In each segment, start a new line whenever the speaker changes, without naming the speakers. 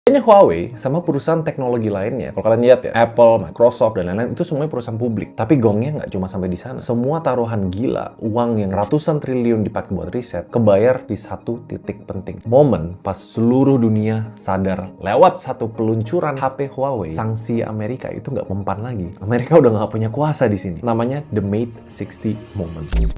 Kayaknya Huawei sama perusahaan teknologi lainnya, kalau kalian lihat ya, Apple, Microsoft, dan lain-lain, itu semuanya perusahaan publik. Tapi gongnya nggak cuma sampai di sana. Semua taruhan gila, uang yang ratusan triliun dipakai buat riset, kebayar di satu titik penting. Momen pas seluruh dunia sadar lewat satu peluncuran HP Huawei, sanksi Amerika itu nggak mempan lagi. Amerika udah nggak punya kuasa di sini. Namanya The Mate 60 Moment.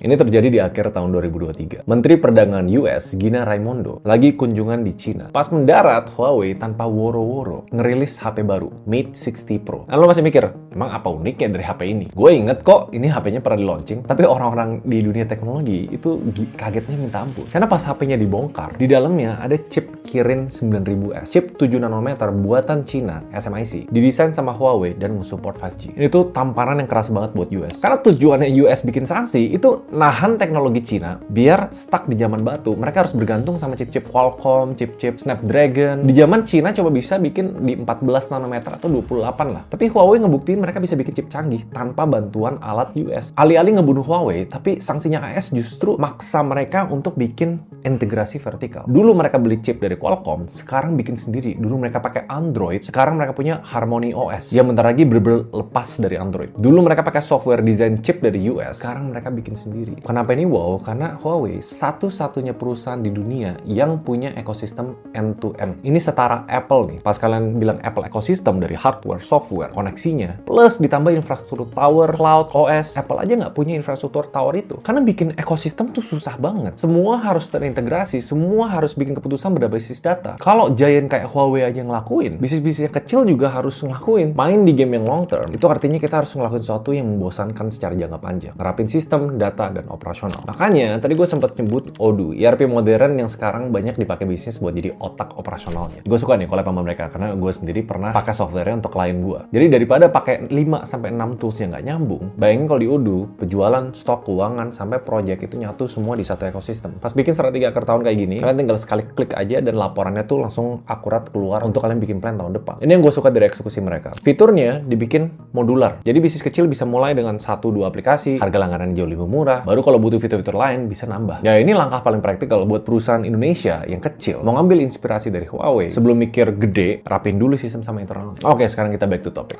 Ini terjadi di akhir tahun 2023. Menteri Perdagangan US, Gina Raimondo, lagi kunjungan di Cina. Pas mendarat, Huawei tanpa woro-woro ngerilis HP baru, Mate 60 Pro. Nah, lo masih mikir, emang apa uniknya dari HP ini? Gue inget kok, ini HP-nya pernah di-launching, tapi orang-orang di dunia teknologi itu kagetnya minta ampun. Karena pas HP-nya dibongkar, di dalamnya ada chip Kirin 9000S, chip 7 nanometer buatan Cina, SMIC, didesain sama Huawei dan nge-support 5G. Ini tuh tamparan yang keras banget buat US. Karena tujuannya US bikin sanksi, itu nahan teknologi Cina biar stuck di zaman batu. Mereka harus bergantung sama chip-chip Qualcomm, chip-chip Snapdragon. Di zaman Cina coba bisa bikin di 14 nanometer atau 28 lah. Tapi Huawei ngebuktiin mereka bisa bikin chip canggih tanpa bantuan alat US. Alih-alih ngebunuh Huawei, tapi sanksinya AS justru maksa mereka untuk bikin integrasi vertikal. Dulu mereka beli chip dari Qualcomm, sekarang bikin sendiri. Dulu mereka pakai Android, sekarang mereka punya Harmony OS yang bentar lagi bener-bener lepas dari Android. Dulu mereka pakai software design chip dari US, sekarang mereka bikin sendiri. Kenapa ini wow? Karena Huawei satu-satunya perusahaan di dunia yang punya ekosistem end-to-end. Ini setara Apple nih. Pas kalian bilang Apple ekosistem dari hardware, software, koneksinya, plus ditambah infrastruktur tower, cloud, OS. Apple aja nggak punya infrastruktur tower itu. Karena bikin ekosistem tuh susah banget. Semua harus terintegrasi, semua harus bikin keputusan berbasis data. Kalau giant kayak Huawei aja ngelakuin, bisnis-bisnis yang kecil juga harus ngelakuin. Main di game yang long term, itu artinya kita harus ngelakuin sesuatu yang membosankan secara jangka panjang. Nerapin sistem, data, dan operasional. Makanya, tadi gue sempat nyebut Odoo, ERP modern yang sekarang banyak dipakai bisnis buat jadi otak operasionalnya. Gue suka nih collab sama mereka, karena gue sendiri pernah pakai software-nya untuk klien gue. Jadi daripada pakai 5-6 tools yang nggak nyambung, bayangin kalau di Odoo, penjualan, stok, keuangan, sampai project itu nyatu semua di satu ekosistem. Pas bikin strategi akhir tahun kayak gini, kalian tinggal sekali klik aja dan laporannya tuh langsung akurat keluar untuk kalian bikin plan tahun depan. Ini yang gue suka dari eksekusi mereka. Fiturnya dibikin modular. Jadi bisnis kecil bisa mulai dengan 1-2 aplikasi, harga langganan jauh lebih murah. Baru kalau butuh fitur-fitur lain bisa nambah. Ya ini langkah paling praktikal buat perusahaan Indonesia yang kecil. Mau ngambil inspirasi dari Huawei, sebelum mikir gede, rapin dulu sistem sama internal. Oke, sekarang kita back to topic.